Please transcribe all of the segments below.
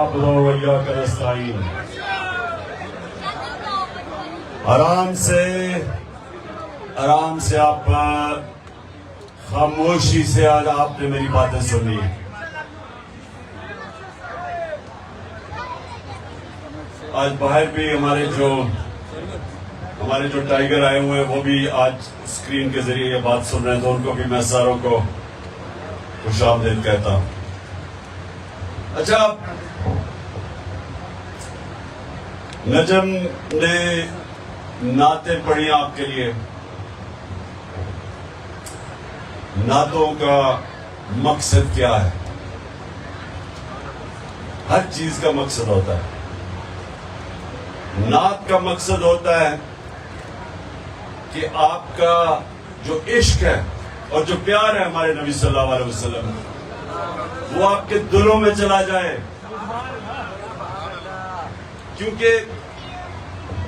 نعبد و ایاک نستعین. آرام سے آپ خاموشی سے آج آپ نے میری باتیں سنی. آج باہر بھی ہمارے جو ٹائیگر آئے ہوئے ہیں وہ بھی آج اسکرین کے ذریعے یہ بات سن رہے ہیں، تو ان کو بھی میں ساروں کو خوش آمدید کہتا ہوں. اچھا، نجم نے نعتیں پڑھی آپ کے لیے. نعتوں کا مقصد کیا ہے؟ ہر چیز کا مقصد ہوتا ہے. نعت کا مقصد ہوتا ہے کہ آپ کا جو عشق ہے اور جو پیار ہے ہمارے نبی صلی اللہ علیہ وسلم وہ آپ کے دلوں میں چلا جائے، کیونکہ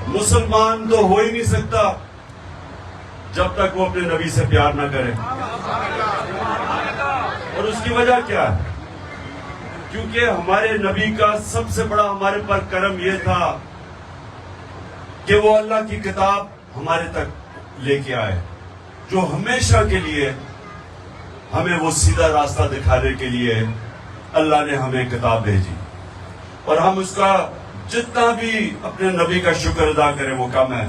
مسلمان تو ہو ہی نہیں سکتا جب تک وہ اپنے نبی سے پیار نہ کرے. اور اس کی وجہ کیا ہے؟ کیونکہ ہمارے نبی کا سب سے بڑا ہمارے پر کرم یہ تھا کہ وہ اللہ کی کتاب ہمارے تک لے کے آئے، جو ہمیشہ کے لیے ہمیں وہ سیدھا راستہ دکھانے کے لیے اللہ نے ہمیں کتاب بھیجی. اور ہم اس کا جتنا بھی اپنے نبی کا شکر ادا کریں وہ کم ہے،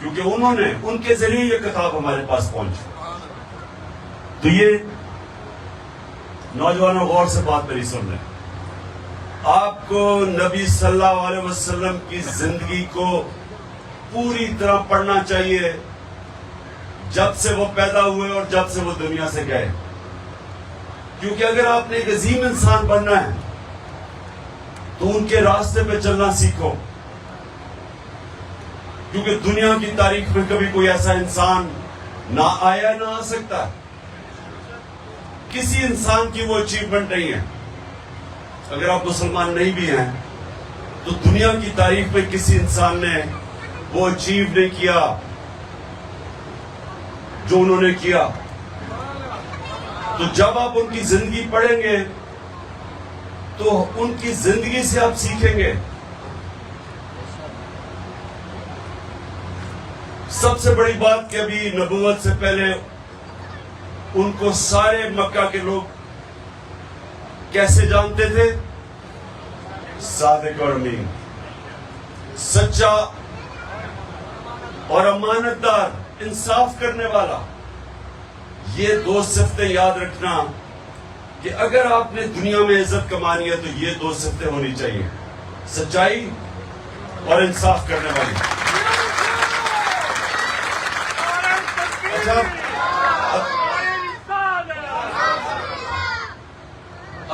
کیونکہ انہوں نے ان کے ذریعے یہ کتاب ہمارے پاس پہنچی. تو یہ نوجوانوں غور سے بات میری سن لیں. آپ کو نبی صلی اللہ علیہ وسلم کی زندگی کو پوری طرح پڑھنا چاہیے، جب سے وہ پیدا ہوئے اور جب سے وہ دنیا سے گئے. کیونکہ اگر آپ نے ایک عظیم انسان بننا ہے تو ان کے راستے پہ چلنا سیکھو. کیونکہ دنیا کی تاریخ میں کبھی کوئی ایسا انسان نہ آیا نہ آ سکتا. کسی انسان کی وہ اچیومنٹ نہیں ہے. اگر آپ مسلمان نہیں بھی ہیں تو دنیا کی تاریخ میں کسی انسان نے وہ اچیو نہیں کیا جو انہوں نے کیا. تو جب آپ ان کی زندگی پڑھیں گے تو ان کی زندگی سے آپ سیکھیں گے. سب سے بڑی بات کہ ابھی نبوت سے پہلے ان کو سارے مکہ کے لوگ کیسے جانتے تھے؟ صادق اور امین، سچا اور امانت دار، انصاف کرنے والا. یہ دو صفتیں یاد رکھنا کہ اگر آپ نے دنیا میں عزت کمانی ہے تو یہ دو صفتیں ہونی چاہیے، سچائی اور انصاف کرنے والی. اچھا،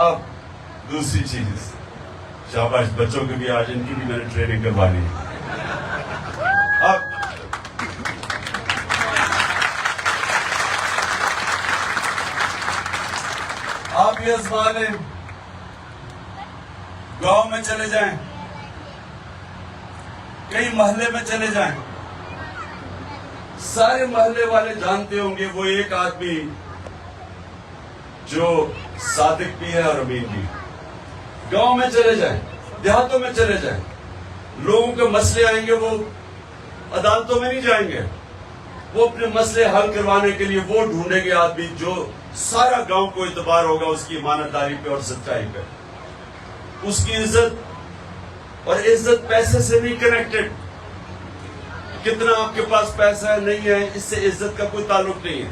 اب دوسری چیز، شاباش بچوں کی بھی آج ان کی بھی میں نے ٹریننگ کروانی ہے. اب آپ یہ آزما لیں، گاؤں میں چلے جائیں، کئی محلے میں چلے جائیں، سارے محلے والے جانتے ہوں گے وہ ایک آدمی جو صادق بھی ہے اور امین بھی. گاؤں میں چلے جائیں، دیہاتوں میں چلے جائیں، لوگوں کے مسئلے آئیں گے، وہ عدالتوں میں نہیں جائیں گے، وہ اپنے مسئلے حل کروانے کے لیے وہ ڈھونڈیں گے آدمی جو سارا گاؤں کو اعتبار ہوگا اس کی ایمانت داری پہ اور سچائی پہ. اس کی عزت، اور عزت پیسے سے نہیں کنیکٹڈ. کتنا آپ کے پاس پیسہ ہے نہیں ہے اس سے عزت کا کوئی تعلق نہیں ہے.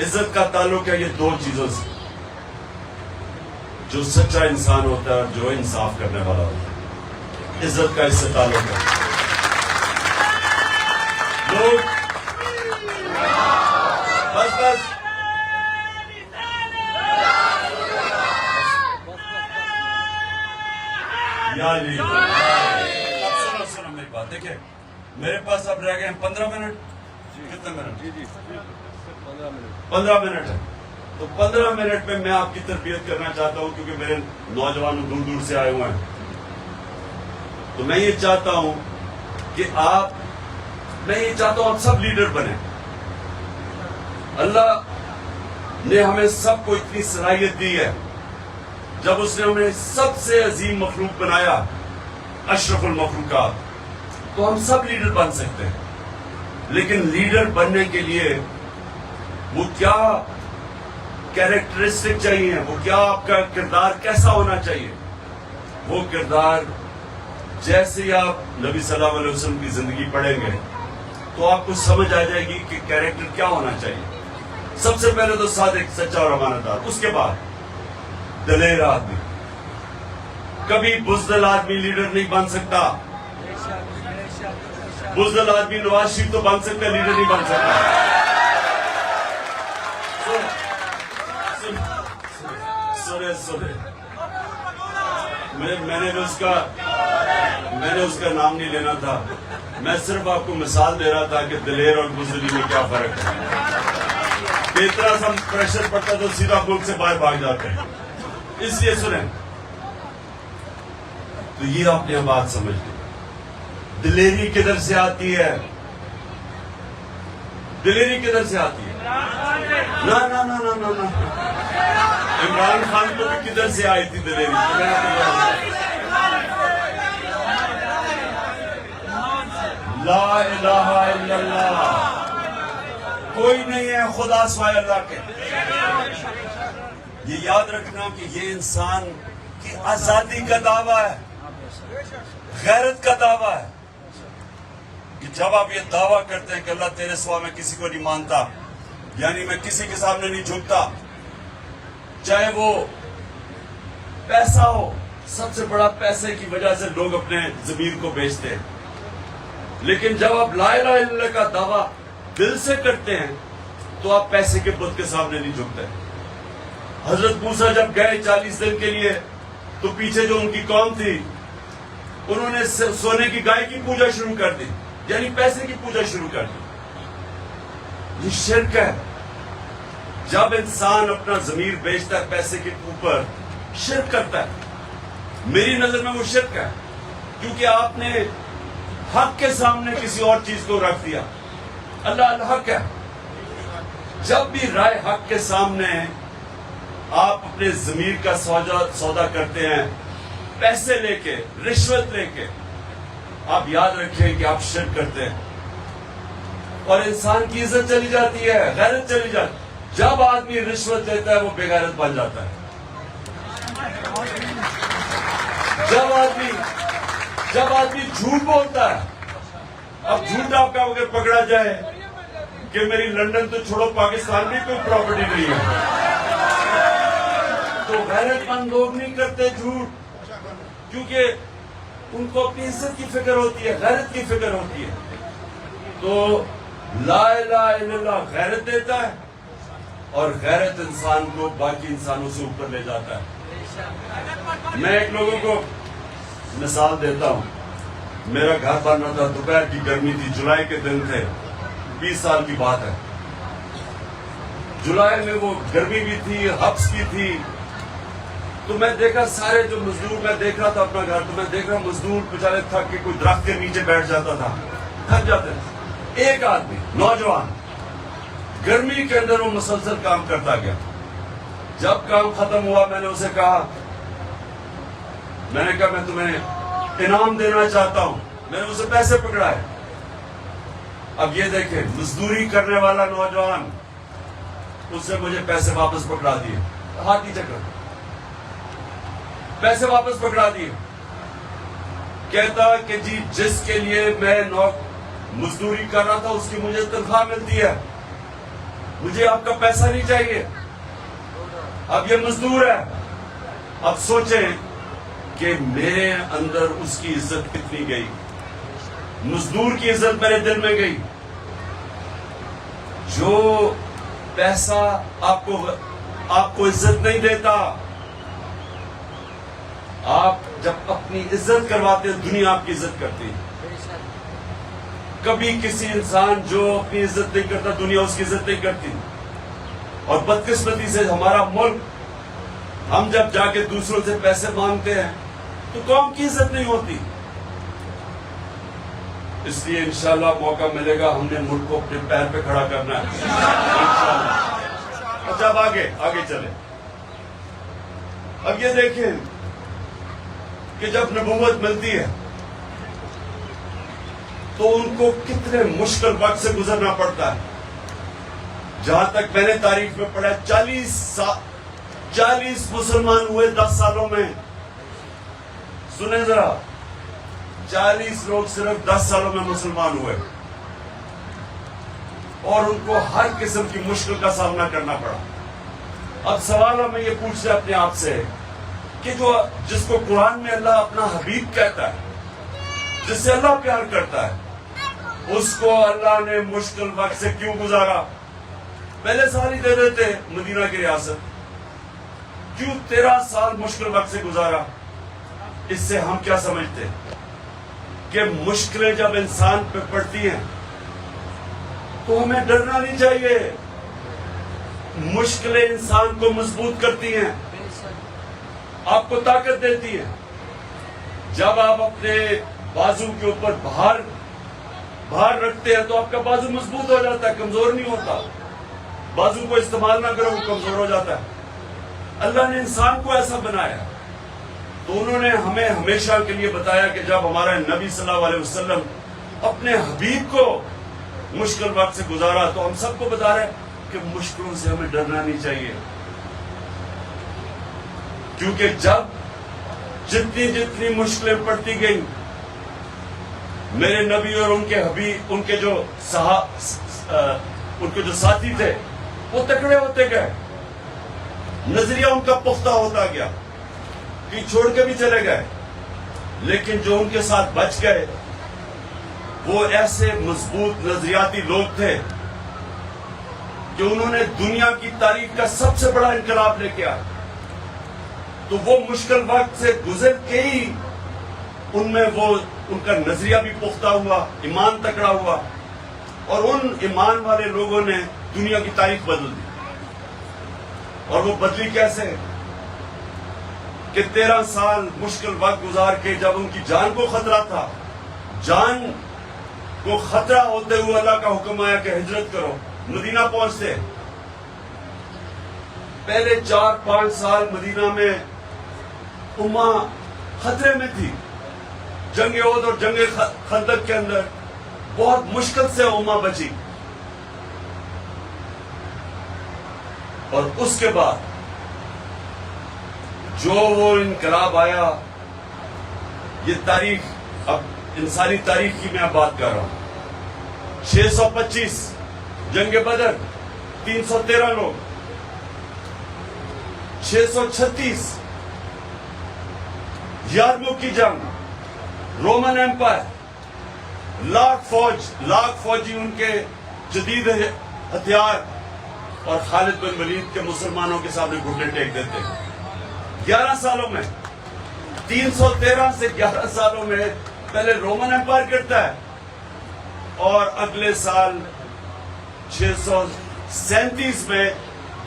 عزت کا تعلق ہے یہ دو چیزوں سے، جو سچا انسان ہوتا ہے اور جو انصاف کرنے والا ہوتا ہے. عزت کا اس سے تعلق ہے. لوگ بس اب سنو میری بات. دیکھیں میرے پاس اب رہ گئے ہیں 15 منٹ. کتنے منٹ؟ 15 منٹ ہے. تو 15 منٹ میں آپ کی تربیت کرنا چاہتا ہوں، کیونکہ میرے نوجوان دور دور سے آئے ہوئے ہیں. تو میں یہ چاہتا ہوں کہ آپ سب لیڈر بنیں. اللہ نے ہمیں سب کو اتنی صلاحیت دی ہے جب اس نے ہمیں سب سے عظیم مخلوق بنایا، اشرف المخلوقات، تو ہم سب لیڈر بن سکتے ہیں. لیکن لیڈر بننے کے لیے وہ کیا کیریکٹرسٹک چاہیے، وہ کیا آپ کا کردار کیسا ہونا چاہیے؟ وہ کردار جیسے ہی آپ نبی صلی اللہ علیہ وسلم کی زندگی پڑھیں گے تو آپ کو سمجھ آ جائے گی کہ کیریکٹر کیا ہونا چاہیے. سب سے پہلے تو صادق، سچا اور امانت دار. اس کے بعد دلیر آدمی. کبھی بزدل آدمی لیڈر نہیں بن سکتا. بزدل آدمی نواز شریف تو بن سکتا ہے، لیڈر نہیں بن سکتا. سنے میں نے اس کا نام نہیں لینا تھا. میں صرف آپ کو مثال دے رہا تھا کہ دلیر اور بزدلی میں کیا فرق ہے. اتنا سا پریشر پڑتا تو سیدھا ملک سے باہر بھاگ جاتے ہیں. اس لیے سنیں، تو یہ آپ نے بات سمجھ لی. دلیری کدھر سے آتی ہے؟ دلیری کدھر سے آتی ہے؟ نا نا نا نا نا نا. عمران خان کو بھی کدھر سے آئی تھی دلیری؟ لا الہ الا اللہ. کوئی نہیں ہے خدا سوائے اللہ کے. یہ یاد رکھنا کہ یہ انسان کی آزادی کا دعویٰ ہے، غیرت کا دعویٰ ہے. کہ جب آپ یہ دعویٰ کرتے ہیں کہ اللہ تیرے سوا میں کسی کو نہیں مانتا، یعنی میں کسی کے سامنے نہیں جھکتا، چاہے وہ پیسہ ہو. سب سے بڑا پیسے کی وجہ سے لوگ اپنے ضمیر کو بیچتے ہیں. لیکن جب آپ لا الہ الا اللہ کا دعویٰ دل سے کرتے ہیں تو آپ پیسے کے بت کے سامنے نہیں جھکتے. حضرت موسیٰ جب گئے 40 دن کے لیے تو پیچھے جو ان کی قوم تھی انہوں نے سونے کی گائے کی پوجا شروع کر دی، یعنی پیسے کی پوجا شروع کر دی. یہ شرک ہے. جب انسان اپنا ضمیر بیچتا ہے پیسے کے اوپر، شرک کرتا ہے. میری نظر میں وہ شرک ہے، کیونکہ آپ نے حق کے سامنے کسی اور چیز کو رکھ دیا. اللہ الحق ہے. جب بھی رائے حق کے سامنے آپ اپنے ضمیر کا سودا کرتے ہیں پیسے لے کے، رشوت لے کے، آپ یاد رکھیں کہ آپ شرک کرتے ہیں اور انسان کی عزت چلی جاتی ہے، غیرت چلی جاتی ہے. جب آدمی رشوت لیتا ہے وہ بے غیرت بن جاتا ہے. جب آدمی جھوٹ بولتا ہے، اب جھوٹ آپ کا اگر پکڑا جائے کہ میری لندن تو چھوڑو پاکستان میں کوئی پراپرٹی نہیں ہے، تو غیرت مند لوگ نہیں کرتے جھوٹ، کیونکہ ان کو اپنی عزت کی فکر ہوتی ہے، غیرت کی فکر ہوتی ہے. تو لا الہ الا اللہ غیرت دیتا ہے اور غیرت انسان کو باقی انسانوں سے اوپر لے جاتا ہے. میں ایک لوگوں کو مثال دیتا ہوں. میرا گھر بن رہا تھا، دوپہر کی گرمی تھی، جولائی کے دن تھے، 20 سال کی بات ہے. جولائی میں وہ گرمی بھی تھی، حبس بھی تھی. تو میں دیکھا سارے جو مزدور، میں دیکھ رہا تھا اپنا گھر، تو میں دیکھ رہا مزدور بیچارے تھک کے کوئی درخت کے نیچے بیٹھ جاتا تھا، تھک جاتے. ایک آدمی نوجوان گرمی کے اندر وہ مسلسل کام کرتا گیا. جب کام ختم ہوا میں نے اسے کہا، میں تمہیں انعام دینا چاہتا ہوں. میں نے اسے پیسے پکڑائے. اب یہ دیکھیں، مزدوری کرنے والا نوجوان، اس سے مجھے پیسے واپس پکڑا دیے. ہاتھی چکر، پیسے واپس پکڑا دیے. کہتا کہ جی جس کے لیے میں مزدوری کر رہا تھا اس کی مجھے تنخواہ ملتی ہے، مجھے آپ کا پیسہ نہیں چاہیے. اب یہ مزدور ہے. اب سوچیں کہ میرے اندر اس کی عزت کتنی گئی. مزدور کی عزت میرے دل میں گئی. جو پیسہ آپ کو عزت نہیں دیتا، آپ جب اپنی عزت کرواتے ہیں دنیا آپ کی عزت کرتی ہے. کبھی کسی انسان جو اپنی عزت نہیں کرتا دنیا اس کی عزت نہیں کرتی. اور بدقسمتی سے ہمارا ملک، ہم جب جا کے دوسروں سے پیسے مانگتے ہیں تو قوم کی عزت نہیں ہوتی. اس لیے انشاءاللہ موقع ملے گا، ہم نے ملک کو اپنے پیر پہ کھڑا کرنا ہے انشاءاللہ. اچھا اب آگے چلیں. اب یہ دیکھیں کہ جب نبوت ملتی ہے تو ان کو کتنے مشکل وقت سے گزرنا پڑتا ہے. جہاں تک میں نے تاریخ میں پڑھا 40 مسلمان ہوئے 10 سالوں میں. سنیں ذرا، 40 لوگ صرف 10 سالوں میں مسلمان ہوئے اور ان کو ہر قسم کی مشکل کا سامنا کرنا پڑا. اب سوال ہمیں یہ پوچھتے ہیں اپنے آپ سے کہ جس کو قرآن میں اللہ اپنا حبیب کہتا ہے، جس سے اللہ پیار کرتا ہے، اس کو اللہ نے مشکل وقت سے کیوں گزارا؟ پہلے سال ہی دے دیتے مدینہ کی ریاست، کیوں 13 سال مشکل وقت سے گزارا؟ اس سے ہم کیا سمجھتے ہیں کہ مشکلیں جب انسان پہ پڑتی ہیں تو ہمیں ڈرنا نہیں چاہیے. مشکلیں انسان کو مضبوط کرتی ہیں، آپ کو طاقت دیتی ہیں. جب آپ اپنے بازو کے اوپر بھار رکھتے ہیں تو آپ کا بازو مضبوط ہو جاتا ہے، کمزور نہیں ہوتا. بازو کو استعمال نہ کرو وہ کمزور ہو جاتا ہے. اللہ نے انسان کو ایسا بنایا تو انہوں نے ہمیں ہمیشہ کے لیے بتایا کہ جب ہمارا نبی صلی اللہ علیہ وسلم اپنے حبیب کو مشکل وقت سے گزارا تو ہم سب کو بتا رہے ہیں کہ مشکلوں سے ہمیں ڈرنا نہیں چاہیے، کیونکہ جب جتنی مشکلیں پڑتی گئیں میرے نبی اور ان کے حبیب ان کے جو ساتھی تھے وہ تکڑے ہوتے گئے، نظریہ ان کا پختہ ہوتا گیا، کہ چھوڑ کے بھی چلے گئے. لیکن جو ان کے ساتھ بچ گئے وہ ایسے مضبوط نظریاتی لوگ تھے کہ انہوں نے دنیا کی تاریخ کا سب سے بڑا انقلاب لے کے آیا. تو وہ مشکل وقت سے گزر کے ہی ان کا نظریہ بھی پختہ ہوا، ایمان تکڑا ہوا، اور ان ایمان والے لوگوں نے دنیا کی تاریخ بدل دی. اور وہ بدلی کیسے کہ 13 سال مشکل وقت گزار کے جب ان کی جان کو خطرہ تھا، جان کو خطرہ ہوتے ہوئے اللہ کا حکم آیا کہ ہجرت کرو. مدینہ پہنچتے پہلے 4-5 سال مدینہ میں امہ خطرے میں تھی. جنگ احد اور جنگ خندق کے اندر بہت مشکل سے امہ بچی، اور اس کے بعد جو وہ انقلاب آیا، یہ تاریخ اب انسانی تاریخ کی میں بات کر رہا ہوں. 625 جنگ بدر 313 لوگ، 636 یارموک کی جنگ، رومن ایمپائر، لاکھ فوجی ان کے جدید ہتھیار، اور خالد بن ولید کے مسلمانوں کے سامنے گھٹنے ٹیک دیتے. 11 سالوں میں 313 سے 11 سالوں میں پہلے رومن ایمپائر کرتا ہے اور اگلے سال 637 میں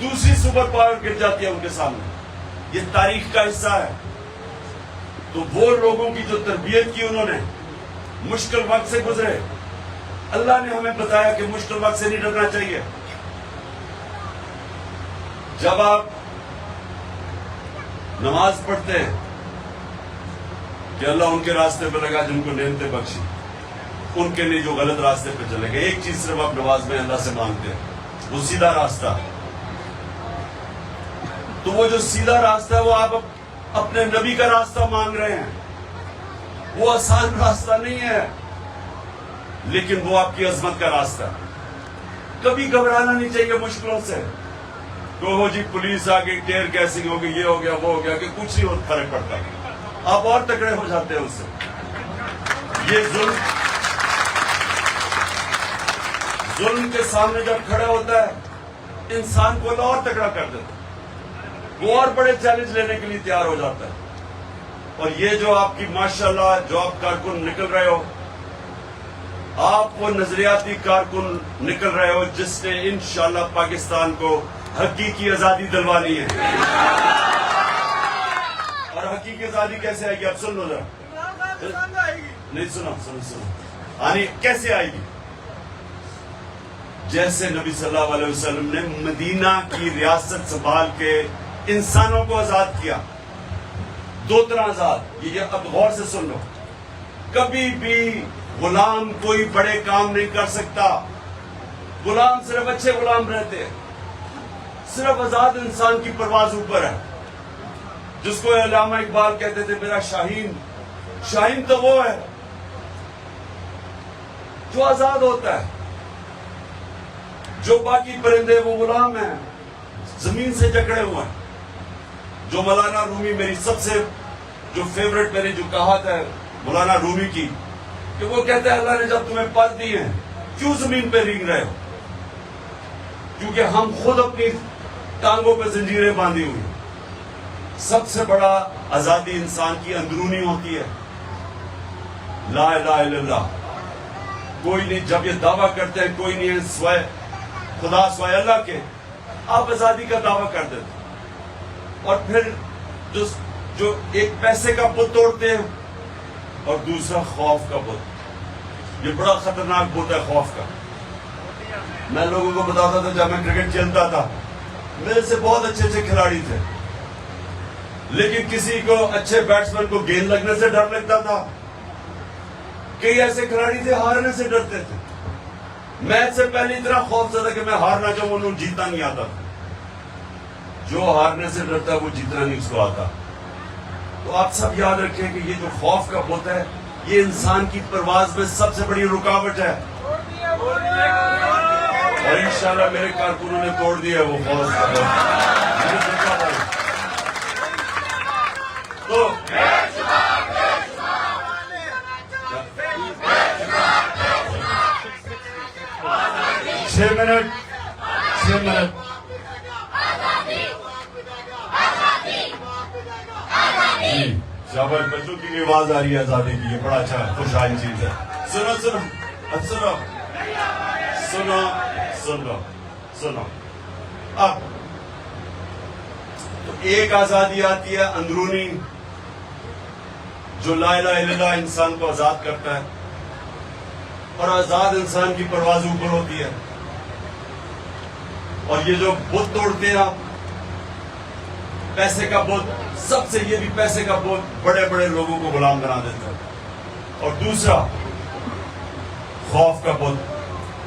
دوسری سپر پاور گر جاتی ہے ان کے سامنے. یہ تاریخ کا حصہ ہے. تو وہ لوگوں کی جو تربیت کی انہوں نے مشکل وقت سے گزرے. اللہ نے ہمیں بتایا کہ مشکل وقت سے نہیں ڈرنا چاہیے. جب آپ نماز پڑھتے ہیں کہ اللہ ان کے راستے پہ لگا جن کو نعمتیں بخشی، ان کے لیے جو غلط راستے پہ چلے گئے. ایک چیز صرف آپ نماز میں اللہ سے مانگتے ہیں، وہ سیدھا راستہ. تو وہ جو سیدھا راستہ ہے وہ آپ اپنے نبی کا راستہ مانگ رہے ہیں. وہ آسان راستہ نہیں ہے، لیکن وہ آپ کی عظمت کا راستہ ہے. کبھی گھبرانا نہیں چاہیے مشکلوں سے. تو جی پولیس آ گئی، ٹیئر گیسنگ ہو گئی، یہ ہو گیا وہ ہو گیا، کہ کچھ نہیں فرق پڑتا. آپ اور تکڑے ہو جاتے ہیں اس سے. یہ ظلم کے سامنے جب کھڑا ہوتا ہے انسان کو اور تکڑا کر دیتا ہے، وہ اور بڑے چیلنج لینے کے لیے تیار ہو جاتا ہے. اور یہ جو آپ کی ماشاءاللہ جو آپ کارکن نکل رہے ہو، آپ وہ نظریاتی کارکن نکل رہے ہو جس نے انشاءاللہ پاکستان کو حقیقی آزادی دلوانی ہے. اور حقیقی آزادی کیسے آئے گی؟ اب سن لو ذرا. نہیں سنو. یعنی کیسے آئے گی؟ جیسے نبی صلی اللہ علیہ وسلم نے مدینہ کی ریاست سنبھال کے انسانوں کو آزاد کیا. دو طرح آزاد. یہ اب غور سے سن لو. کبھی بھی غلام کوئی بڑے کام نہیں کر سکتا. غلام صرف اچھے غلام رہتے ہیں. صرف آزاد انسان کی پرواز اوپر ہے. جس کو علامہ اقبال کہتے تھے میرا شاہین. شاہین تو وہ ہے جو آزاد ہوتا ہے. جو باقی پرندے وہ غلام ہیں, زمین سے جکڑے ہوئے ہیں. جو مولانا رومی, میری سب سے جو فیوریٹ میری جو کہات ہے مولانا رومی کی, کہ وہ کہتے ہیں اللہ نے جب تمہیں پر دی ہیں کیوں زمین پہ رینگ رہے ہو؟ کیونکہ ہم خود اپنی ٹانگوں پہ زنجیریں باندھی ہوئی. سب سے بڑا آزادی انسان کی اندرونی ہوتی ہے. لا الہ الا اللہ. کوئی نہیں, جب یہ دعویٰ کرتے ہیں کوئی نہیں ہے سوائے خدا سوائے اللہ کے, آپ آزادی کا دعویٰ کر دیتے. اور پھر جو ایک پیسے کا بت توڑتے ہیں اور دوسرا خوف کا بت. یہ بڑا خطرناک بت ہے خوف کا. میں لوگوں کو بتاتا تھا جب میں کرکٹ کھیلتا تھا, میرے سے بہت اچھے اچھے کھلاڑی تھے, لیکن کسی کو اچھے بیٹسمین کو گیند لگنے سے ڈر لگتا تھا. کئی ایسے کھلاڑی تھے ہارنے سے ڈرتے تھے. میچ سے پہلے اتنا خوف زدہ کہ میں ہارنا چاہوں, انہوں جیتنا نہیں آتا تھا. جو ہارنے سے ڈرتا ہے وہ جیتنا نہیں اس کو آتا. تو آپ سب یاد رکھیں کہ یہ جو خوف کا بت ہے یہ انسان کی پرواز میں سب سے بڑی رکاوٹ ہے. اور انشاءاللہ میرے کارکنوں نے توڑ دیا وہ خوف کا بت. تو 6 منٹ جی شاباش. بچوں کی بھی آواز آ رہی ہے آزادی کی, یہ بڑا اچھا خوشحال چیز ہے. سنو سنو سنو سنو سنو سنو. اب تو ایک آزادی آتی ہے اندرونی, جو لا الہ الا اللہ انسان کو آزاد کرتا ہے, اور آزاد انسان کی پرواز اوپر ہوتی ہے. اور یہ جو بت توڑتے ہیں آپ, پیسے کا بت, سب سے یہ بھی پیسے کا بت بڑے بڑے لوگوں کو غلام بنا دیتا ہے. اور دوسرا خوف کا بت.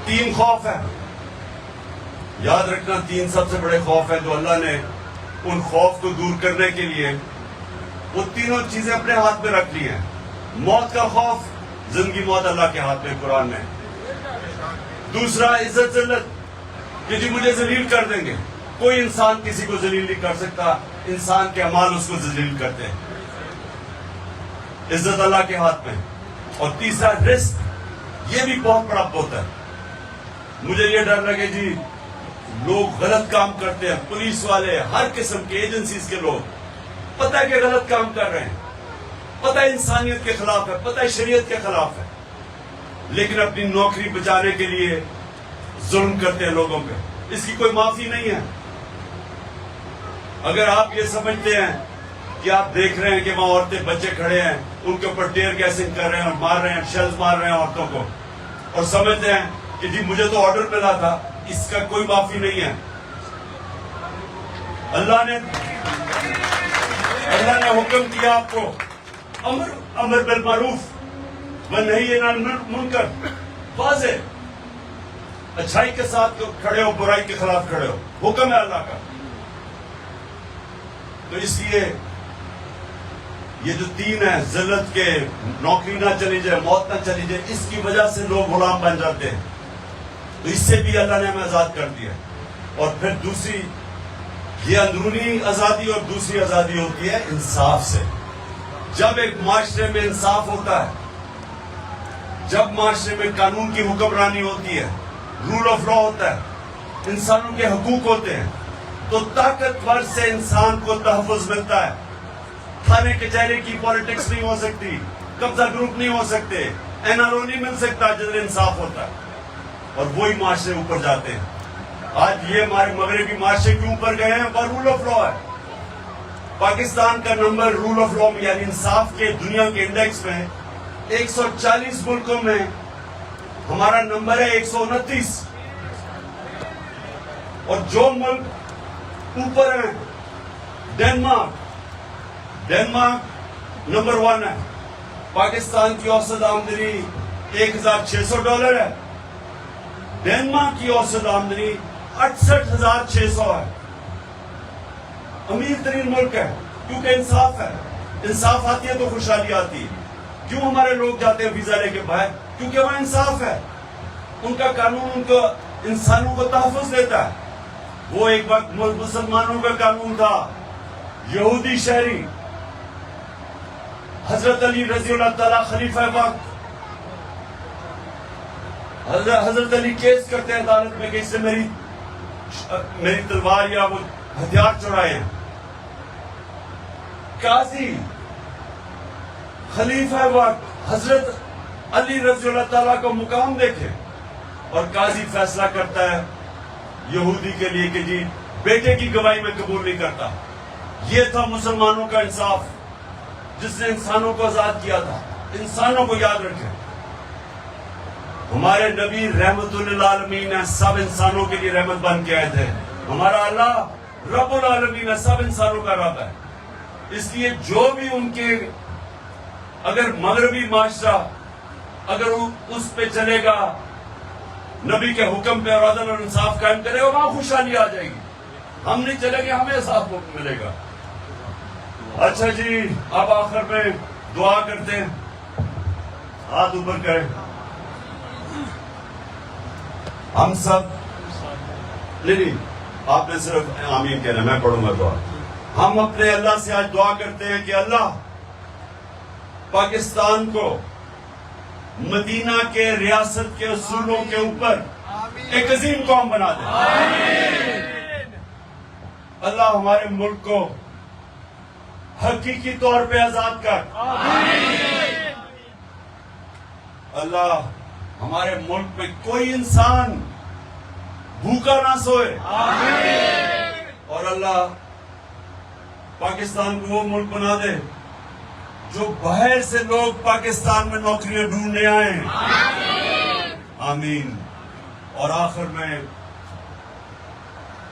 3 خوف ہیں, یاد رکھنا 3 سب سے بڑے خوف ہیں جو اللہ نے ان خوف کو دور کرنے کے لیے وہ تینوں چیزیں اپنے ہاتھ میں رکھ لی ہیں. موت کا خوف, زندگی موت اللہ کے ہاتھ میں قرآن میں. دوسرا عزت ذلت, کہ جی مجھے ذلیل کر دیں گے. کوئی انسان کسی کو ذلیل نہیں کر سکتا, انسان کے اعمال اس کو ذلیل کرتے ہیں. عزت اللہ کے ہاتھ میں. اور تیسرا رزق, یہ بھی بہت بڑا بت ہے. مجھے یہ ڈر لگے جی لوگ غلط کام کرتے ہیں, پولیس والے, ہر قسم کے ایجنسیز کے لوگ, پتہ ہے کہ غلط کام کر رہے ہیں, پتہ ہے انسانیت کے خلاف ہے, پتہ ہے شریعت کے خلاف ہے, لیکن اپنی نوکری بچانے کے لیے ظلم کرتے ہیں لوگوں پہ. اس کی کوئی معافی نہیں ہے. اگر آپ یہ سمجھتے ہیں کہ آپ دیکھ رہے ہیں کہ وہاں عورتیں بچے کھڑے ہیں, ان کے اوپر ٹیئر گیسنگ کر رہے ہیں اور مار رہے ہیں, شیلز مار رہے ہیں عورتوں کو, اور سمجھتے ہیں کہ جی مجھے تو آرڈر ملا تھا, اس کا کوئی معافی نہیں ہے. اللہ نے حکم کیا آپ کو امر بالمعروف ونہی عن المنکر, واضح, اچھائی کے ساتھ کھڑے ہو, برائی کے خلاف کھڑے ہو, حکم ہے اللہ کا. تو اس لیے یہ جو 3 ہیں, ذلت کے, نوکری نہ چلی جائے, موت نہ چلی جائے, اس کی وجہ سے لوگ غلام بن جاتے ہیں. تو اس سے بھی اللہ نے ہمیں آزاد کر دیا. اور پھر دوسری یہ اندرونی آزادی, اور دوسری آزادی ہوتی ہے انصاف سے. جب ایک معاشرے میں انصاف ہوتا ہے, جب معاشرے میں قانون کی حکمرانی ہوتی ہے, رول آف لا ہوتا ہے, انسانوں کے حقوق ہوتے ہیں, تو طاقتور سے انسان کو تحفظ ملتا ہے. تھانے کچہری کی پالیٹکس نہیں ہو سکتی, قبضہ گروپ نہیں ہو سکتے, NRO نہیں مل سکتا جدھر انصاف ہوتا ہے, اور وہی معاشرے اوپر جاتے ہیں. آج یہ ہمارے مغربی معاشرے کیوں اوپر گئے ہیں؟ پر رول آف لا ہے. پاکستان کا نمبر رول آف لا یعنی انصاف کے دنیا کے انڈیکس میں 140 ملکوں میں ہمارا نمبر ہے 129. اور جو ملک اوپر ہیں, ڈنمارک نمبر 1 ہے. پاکستان کی اوسط آمدنی $1,600 ہے. ڈنمارک کی اوسط آمدنی 68,600 ہے. امیر ترین ملک ہے کیونکہ انصاف ہے. انصاف آتی ہے تو خوشحالی آتی ہے. کیوں ہمارے لوگ جاتے ہیں ویزا لے کے باہر؟ کیونکہ وہاں انصاف ہے. ان کا قانون ان کو انسانوں کو تحفظ دیتا ہے. وہ ایک وقت مسلمانوں کا قانون تھا. یہودی شہری حضرت علی رضی اللہ تعالیٰ خلیفہ وقت، حضرت علی کیس کرتے ہیں عدالت میں کہ اس سے میری تلوار یا وہ ہتھیار چرائے ہیں. قاضی خلیفہ وقت حضرت علی رضی اللہ تعالیٰ کو مقام دیکھے، اور قاضی فیصلہ کرتا ہے یہودی کے لیے کہ جی بیٹے کی گواہی میں قبول نہیں کرتا. یہ تھا مسلمانوں کا انصاف جس نے انسانوں کو آزاد کیا تھا. انسانوں کو یاد رکھیں، ہمارے نبی رحمت للعالمین ہے، سب انسانوں کے لیے رحمت بن کے آئے تھے. ہمارا اللہ رب العالمین ہے، سب انسانوں کا رب ہے. اس لیے جو بھی ان کے اگر مغربی معاشرہ اگر اس پہ چلے گا، نبی کے حکم پہ اور عدل اور انصاف قائم کرے گا، وہاں خوشحالی آ جائے گی. ہم نہیں چلیں گے، ہمیں صاف ملے گا. اچھا جی، اب آخر میں دعا کرتے ہیں. ہاتھ اوپر کریں. ہم سب نہیں، آپ نے صرف آمین کہنا، میں پڑھوں گا دعا. ہم اپنے اللہ سے آج دعا کرتے ہیں کہ اللہ پاکستان کو مدینہ کے ریاست کے اصولوں کے اوپر ایک عظیم قوم بنا دے. اللہ ہمارے ملک کو حقیقی طور پہ آزاد کر. اللہ ہمارے ملک میں کوئی انسان بھوکا نہ سوئے. اور اللہ پاکستان کو وہ ملک بنا دے جو باہر سے لوگ پاکستان میں نوکریاں ڈھونڈنے آئیں. آمین. اور آخر میں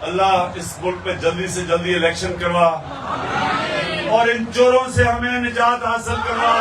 اللہ اس ملک میں جلدی سے جلدی الیکشن کروا اور ان چوروں سے ہمیں نجات حاصل کروا.